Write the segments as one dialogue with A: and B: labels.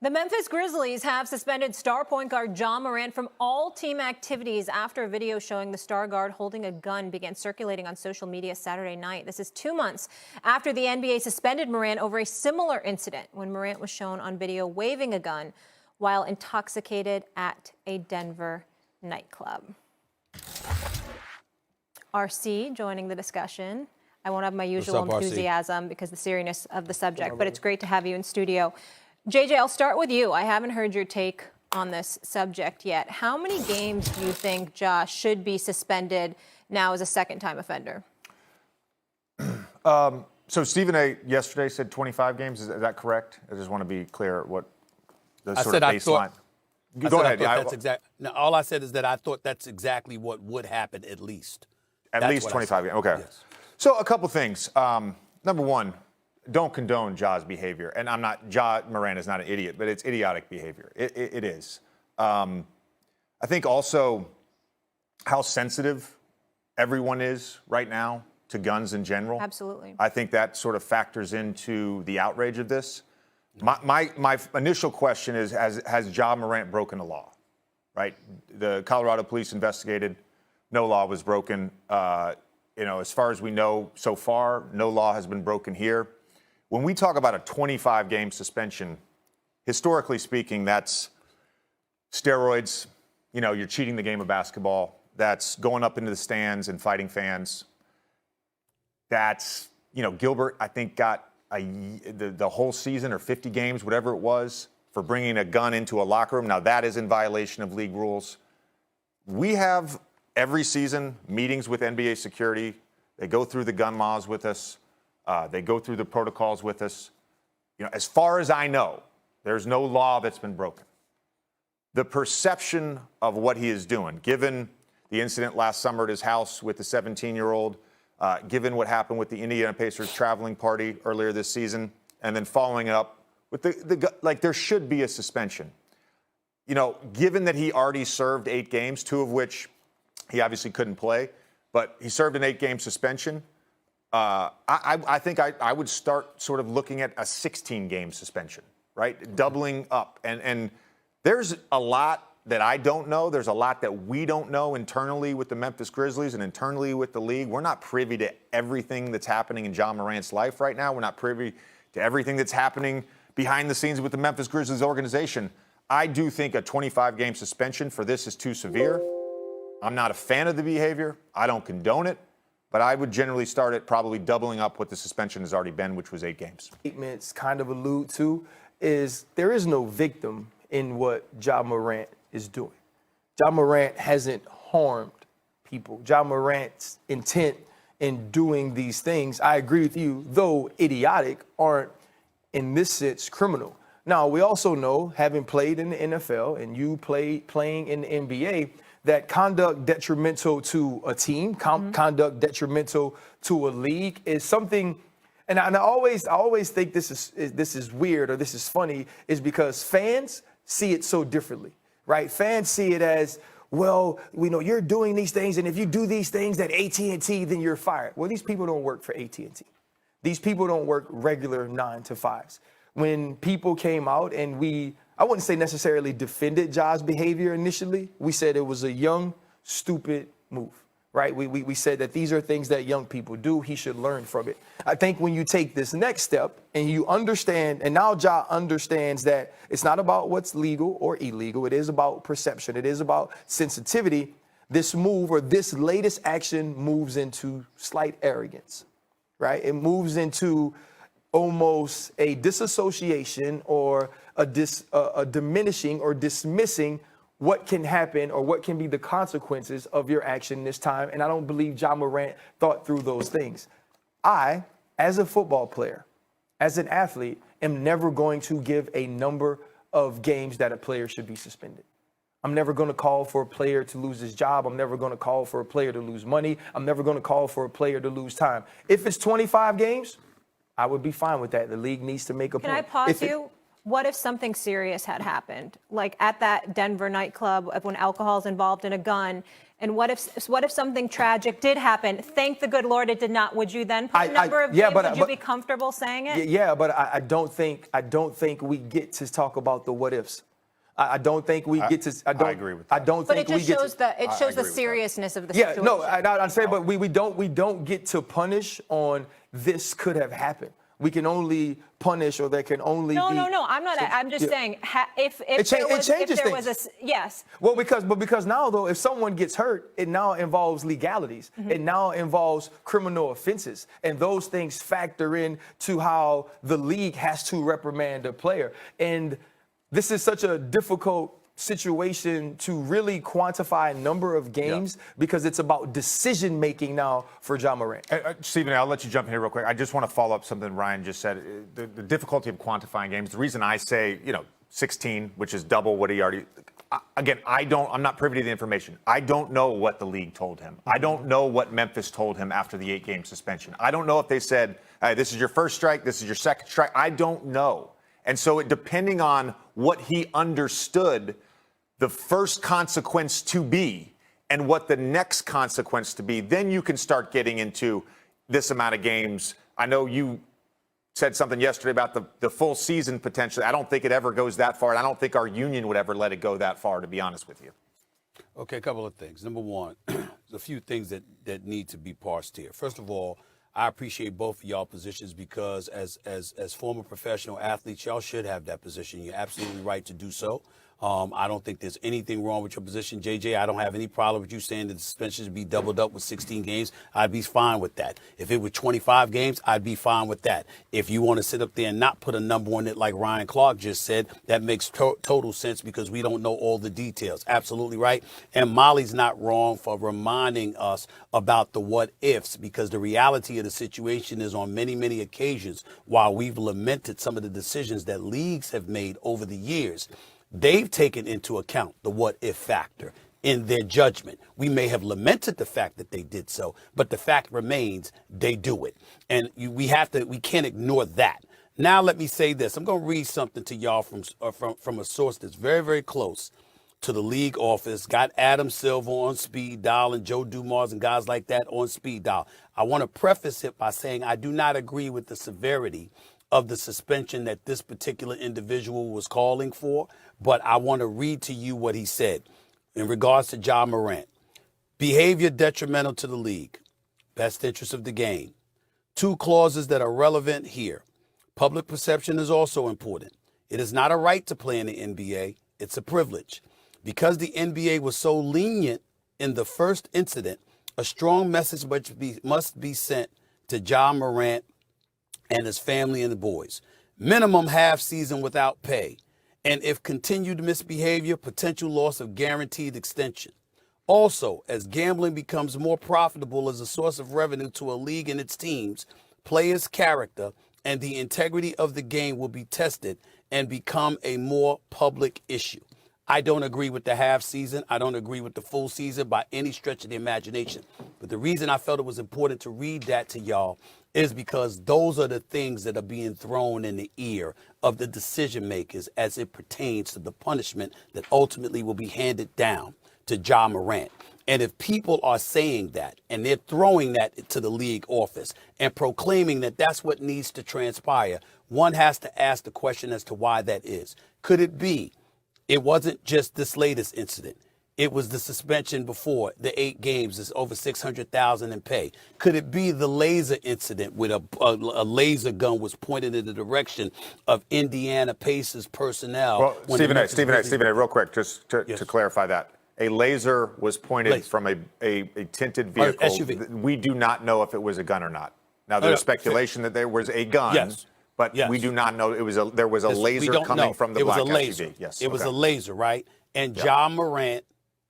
A: The Memphis Grizzlies have suspended star point guard Ja Morant from all team activities after a video showing the star guard holding a gun began circulating on social media Saturday night. This is 2 months after the NBA suspended Morant over a similar incident when Morant was shown on video waving a gun while intoxicated at a Denver nightclub. RC joining the discussion. I won't have my usual enthusiasm because the seriousness of the subject, but it's great to have you in studio. JJ, I'll start with you. I haven't heard your take on this subject yet. How many games do you think Ja should be suspended now as a second-time offender?
B: So Stephen A. yesterday said 25 games. Is that correct? I just want to be clear what the sort of baseline. Go ahead.
C: No, all I said is that I thought that's exactly what would happen at least.
B: At least 25 games. Okay. Yes. So a couple things. Number one, don't condone Ja's behavior. And Ja Morant is not an idiot, but it's idiotic behavior. It is. I think also how sensitive everyone is right now to guns in general.
A: Absolutely.
B: I think that sort of factors into the outrage of this. My initial question is, has Ja Morant broken the law? Right? The Colorado police investigated. No law was broken. As far as we know so far, no law has been broken here. When we talk about a 25-game suspension, historically speaking, that's steroids. You're cheating the game of basketball. That's going up into the stands and fighting fans. That's, Gilbert, I think, got the whole season or 50 games, whatever it was, for bringing a gun into a locker room. Now, that is in violation of league rules. We have every season meetings with NBA security. They go through the gun laws with us. They go through the protocols with us. As far as I know, there's no law that's been broken. The perception of what he is doing, given the incident last summer at his house with the 17-year-old, given what happened with the Indiana Pacers traveling party earlier this season, and then following it up with there should be a suspension. Given that he already served 8 games, 2 of which he obviously couldn't play, but he served an 8-game suspension. I think I would start sort of looking at a 16-game suspension, right? Doubling up. And there's a lot that I don't know. There's a lot that we don't know internally with the Memphis Grizzlies and internally with the league. We're not privy to everything that's happening in Ja Morant's life right now. We're not privy to everything that's happening behind the scenes with the Memphis Grizzlies organization. I do think a 25-game suspension for this is too severe. I'm not a fan of the behavior. I don't condone it. But I would generally start at probably doubling up what the suspension has already been, which was 8 games.
D: Statements kind of allude to is there is no victim in what Ja Morant is doing. Ja Morant hasn't harmed people. Ja Morant's intent in doing these things, I agree with you, though idiotic, aren't in this sense criminal. Now, we also know, having played in the NFL and you playing in the NBA, that conduct detrimental to a team, conduct detrimental to a league is something, and I always think this is weird or this is funny, is because fans see it so differently, right? Fans see it as, well, you're doing these things, and if you do these things at AT&T, then you're fired. Well, these people don't work for AT&T. These people don't work regular 9-to-5s. When people came out and I wouldn't say necessarily defended Ja's behavior initially. We said it was a young, stupid move, right? We said that these are things that young people do. He should learn from it. I think when you take this next step and you understand, and now Ja understands that it's not about what's legal or illegal. It is about perception. It is about sensitivity. This move or this latest action moves into slight arrogance, right? It moves into almost a disassociation or a diminishing or dismissing what can happen or what can be the consequences of your action this time. And I don't believe Ja Morant thought through those things. I, as a football player, as an athlete, am never going to give a number of games that a player should be suspended. I'm never going to call for a player to lose his job. I'm never going to call for a player to lose money. I'm never going to call for a player to lose time. If it's 25 games, I would be fine with that. The league needs to make a point.
A: Can I pause you? What if something serious had happened, like at that Denver nightclub when alcohol is involved in a gun, And what if something tragic did happen? Thank the good Lord it did not. Would you then put a number of games? Would you be comfortable saying it?
D: Yeah, but I don't think we get to talk about the what ifs. I don't think we get to. I agree with that. I don't think we get to.
A: But it shows the seriousness of the
D: situation.
A: Yeah, no,
D: I'm saying, but we don't get to punish on this could have happened. We can only punish, or there can only be.
A: No. I'm not. I'm just saying if there was yes.
D: Well, because now though, if someone gets hurt, it now involves legalities. Mm-hmm. It now involves criminal offenses, and those things factor in to how the league has to reprimand a player. And this is such a difficult situation to really quantify a number of games because it's about decision making now for Ja Morant.
B: Stephen, I'll let you jump in here real quick. I just want to follow up something Ryan just said. The difficulty of quantifying games. The reason I say 16, which is double what he already. Again, I'm not privy to the information. I don't know what the league told him. I don't know what Memphis told him after the 8-game suspension. I don't know if they said, hey, this is your first strike, this is your second strike. I don't know. And so depending on what he understood the first consequence to be and what the next consequence to be, then you can start getting into this amount of games. I know you said something yesterday about the full season potentially. I don't think it ever goes that far, and I don't think our union would ever let it go that far, to be honest with you.
C: Okay, a couple of things. Number one, there's a few things that need to be parsed here. First of all, I appreciate both of y'all positions because as former professional athletes, y'all should have that position. You're absolutely right to do so. I don't think there's anything wrong with your position, JJ. I don't have any problem with you saying that the suspension should be doubled up with 16 games. I'd be fine with that. If it were 25 games, I'd be fine with that. If you want to sit up there and not put a number on it like Ryan Clark just said, that makes total sense because we don't know all the details. Absolutely right. And Molly's not wrong for reminding us about the what ifs because the reality of the situation is on many, many occasions, while we've lamented some of the decisions that leagues have made over the years, they've taken into account the what if factor in their judgment. We may have lamented the fact that they did so, but the fact remains they do it. And we can't ignore that. Now, let me say this. I'm going to read something to y'all from a source that's very, very close to the league office, got Adam Silver on speed dial and Joe Dumars and guys like that on speed dial. I want to preface it by saying I do not agree with the severity of the suspension that this particular individual was calling for, but I want to read to you what he said in regards to Ja Morant. Behavior detrimental to the league. Best interest of the game. Two clauses that are relevant here. Public perception is also important. It is not a right to play in the NBA. It's a privilege. Because the NBA was so lenient in the first incident, a strong message must be sent to Ja Morant and his family and the boys. Minimum half season without pay. And if continued misbehavior, potential loss of guaranteed extension. Also, as gambling becomes more profitable as a source of revenue to a league and its teams, players' character and the integrity of the game will be tested and become a more public issue. I don't agree with the half season. I don't agree with the full season by any stretch of the imagination. But the reason I felt it was important to read that to y'all is because those are the things that are being thrown in the ear of the decision makers as it pertains to the punishment that ultimately will be handed down to Ja Morant. And if people are saying that and they're throwing that to the league office and proclaiming that that's what needs to transpire, one has to ask the question as to why that is. Could it be it wasn't just this latest incident? It was the suspension before, the 8 games, is over $600,000 in pay. Could it be the laser incident with a laser gun was pointed in the direction of Indiana Pacers personnel?
B: Well, Stephen A., real quick, just to clarify that. A laser was pointed from a tinted vehicle.
C: SUV.
B: We do not know if it was a gun or not. Now, there's speculation that there was a gun.
C: Yes.
B: But we do not know there was a laser coming from the black SUV. Yes,
C: it was a laser, right? And Ja Morant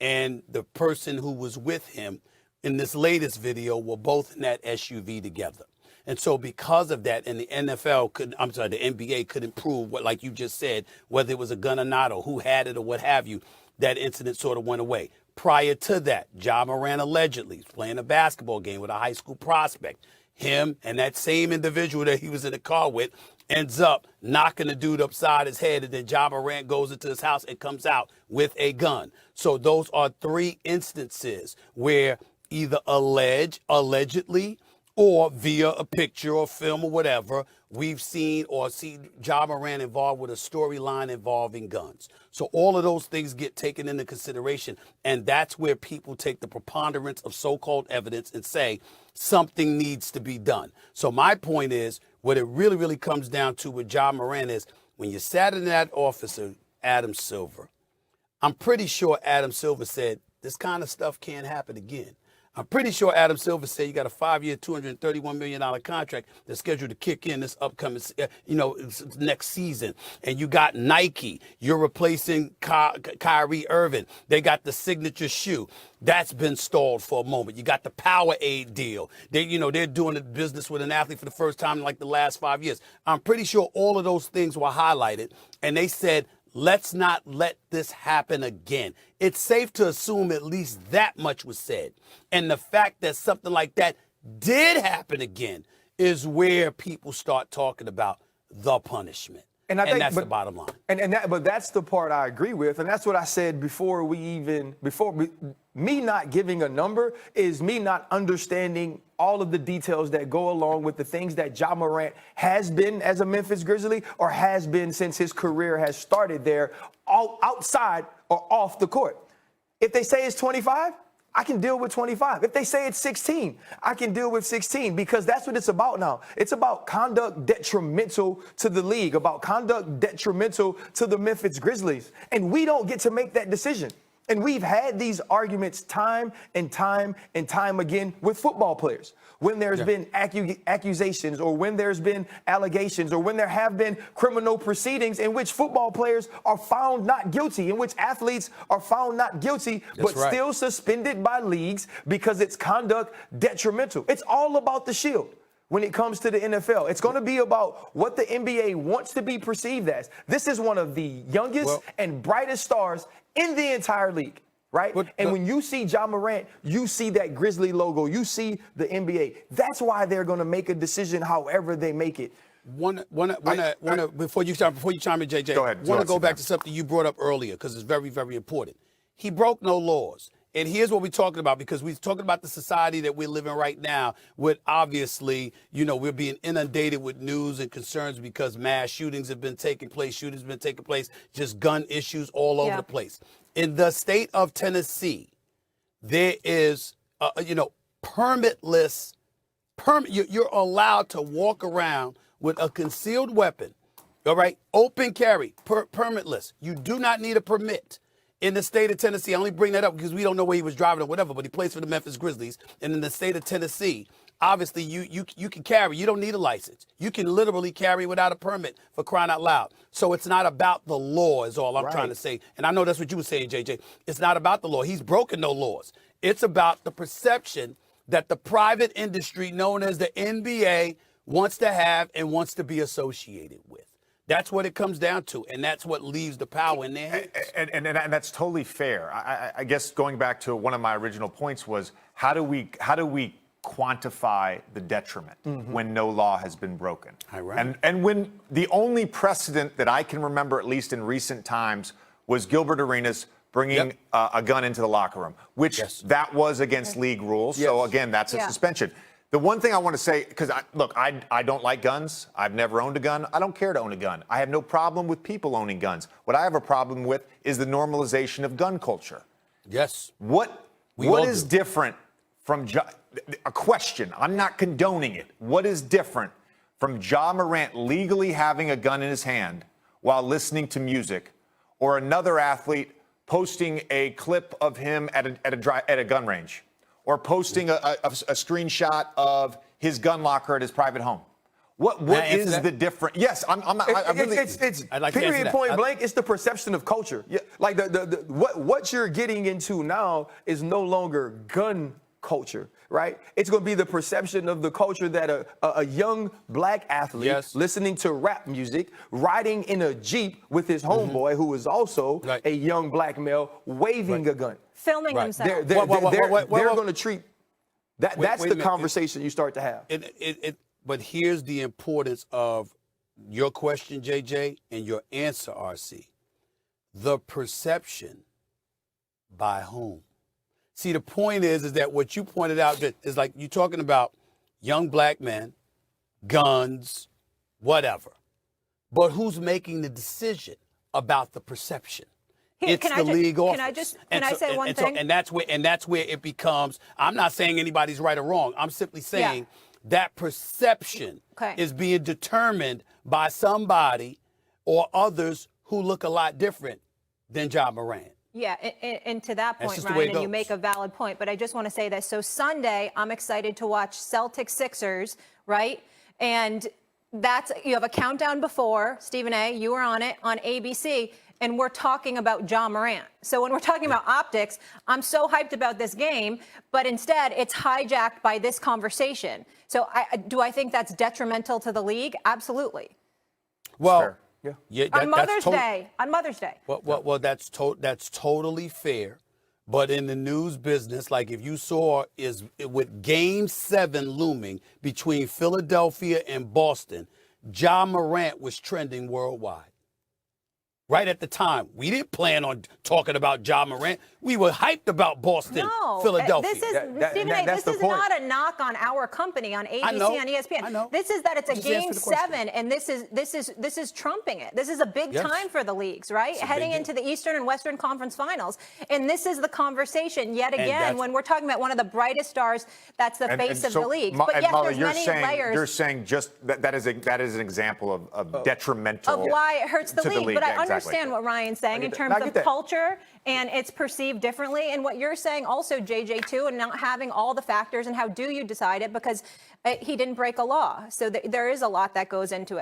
C: and the person who was with him in this latest video were both in that SUV together. And so because of that, and the NBA couldn't prove what, like you just said, whether it was a gun or not, or who had it or what have you, that incident sort of went away. Prior to that, Ja Morant allegedly was playing a basketball game with a high school prospect. Him and that same individual that he was in the car with ends up knocking the dude upside his head, and then Ja Morant goes into his house and comes out with a gun. So those are 3 instances where either allegedly, or via a picture or film or whatever, we've seen or see Ja Morant involved with a storyline involving guns. So all of those things get taken into consideration, and that's where people take the preponderance of so-called evidence and say something needs to be done. So my point is, what it really, really comes down to with Ja Morant is, when you sat in that office of Adam Silver, I'm pretty sure Adam Silver said, this kind of stuff can't happen again. I'm pretty sure Adam Silver said you got a 5-year, $231 million contract that's scheduled to kick in this upcoming, next season. And you got Nike. You're replacing Kyrie Irving. They got the signature shoe. That's been stalled for a moment. You got the Powerade deal. They're doing the business with an athlete for the first time in like the last 5 years. I'm pretty sure all of those things were highlighted, and they said, let's not let this happen again. It's safe to assume at least that much was said. And the fact that something like that did happen again is where people start talking about the punishment. And that's the bottom line.
D: But that's the part I agree with. And that's what I said before me not giving a number is me not understanding all of the details that go along with the things that Ja Morant has been as a Memphis Grizzly, or has been since his career has started there, all outside or off the court. If they say it's 25, I can deal with 25. If they say it's 16, I can deal with 16, because that's what it's about now. It's about conduct detrimental to the league, about conduct detrimental to the Memphis Grizzlies. And we don't get to make that decision. And we've had these arguments time and time and time again with football players. When there's been accusations, or when there's been allegations, or when there have been criminal proceedings in which football players are found not guilty, in which athletes are found not guilty, still suspended by leagues because it's conduct detrimental. It's all about the shield. When it comes to the NFL, it's going to be about what the NBA wants to be perceived as. This is one of the youngest and brightest stars in the entire league, right? And when you see Ja Morant, you see that Grizzly logo, you see the NBA. That's why they're going to make a decision however they make it.
C: Before you chime in, JJ,
B: go ahead.
C: I want to go back to something you brought up earlier, because it's very, very important. He broke no laws. And here's what we're talking about, because we're talking about the society that we're living right now with, obviously, we're being inundated with news and concerns because mass shootings have been taking place, just gun issues all over the place. In the state of Tennessee, there is, permitless, you're allowed to walk around with a concealed weapon, all right, open carry, permitless. You do not need a permit. In the state of Tennessee, I only bring that up because we don't know where he was driving or whatever, but he plays for the Memphis Grizzlies. And in the state of Tennessee, obviously you can carry. You don't need a license. You can literally carry without a permit, for crying out loud. So it's not about the law is all I'm trying to say. And I know that's what you were saying, JJ. It's not about the law. He's broken no laws. It's about the perception that the private industry known as the NBA wants to have and wants to be associated with. That's what it comes down to, and that's what leaves the power in their hands.
B: And that's totally fair. I guess going back to one of my original points was, how do we quantify the detriment when no law has been broken? And when the only precedent that I can remember, at least in recent times, was Gilbert Arenas bringing a gun into the locker room, which that was against league rules. So again, that's a suspension. The one thing I want to say, because I don't like guns. I've never owned a gun. I don't care to own a gun. I have no problem with people owning guns. What I have a problem with is the normalization of gun culture.
C: Yes.
B: What is different from a question? I'm not condoning it. What is different from Ja Morant legally having a gun in his hand while listening to music, or another athlete posting a clip of him at a gun range, or posting a screenshot of his gun locker at his private home? What is the difference? Yes,
D: it's
C: like
D: period point blank. It's the perception of culture. Yeah, like what you're getting into now is no longer gun culture, right? It's going to be the perception of the culture that a young black athlete listening to rap music, riding in a Jeep with his homeboy, who is also a young black male, waving a gun.
A: Filming himself.
D: They're going to treat that's the conversation you start to have.
C: But here's the importance of your question, JJ, and your answer, RC. The perception by whom? See, the point is that what you pointed out is like you're talking about young black men, guns, whatever. But who's making the decision about the perception? It's the league office.
A: Can I say one thing?
C: And that's where it becomes. I'm not saying anybody's right or wrong. I'm simply saying that perception is being determined by somebody or others who look a lot different than Ja Morant.
A: Yeah, and to that point,
C: just the way
A: Ryan,
C: it
A: and you
C: goes.
A: make a valid point, but I just want to say this. So Sunday, I'm excited to watch Celtics Sixers, right? And you have a countdown before, Stephen A., you were on it, on ABC, and we're talking about Ja Morant. So when we're talking about optics, I'm so hyped about this game, but instead it's hijacked by this conversation. So do I think that's detrimental to the league? Absolutely.
C: Well,
A: On Mother's Day.
C: Well, that's totally fair. But in the news business, like if you saw with Game 7 looming between Philadelphia and Boston, Ja Morant was trending worldwide. Right at the time, we didn't plan on talking about Ja Morant. We were hyped about Boston, Philadelphia.
A: This is, Stephen A., this is not a knock on our company, on ABC, on ESPN.
C: I know.
A: This is that it's a Game 7, and this is trumping it. This is a big time for the leagues, right? Heading into the Eastern and Western Conference Finals, and this is the conversation yet again when we're talking about one of the brightest stars. That's the face of the league. But yes,
B: Molly,
A: there's many layers.
B: You're saying just that is an example of detrimental
A: of why it hurts the
B: to
A: league. But I understand what Ryan's saying in terms of culture, and it's perceived differently. And what you're saying also, JJ, too, and not having all the factors and how do you decide it, because he didn't break a law. So there is a lot that goes into it.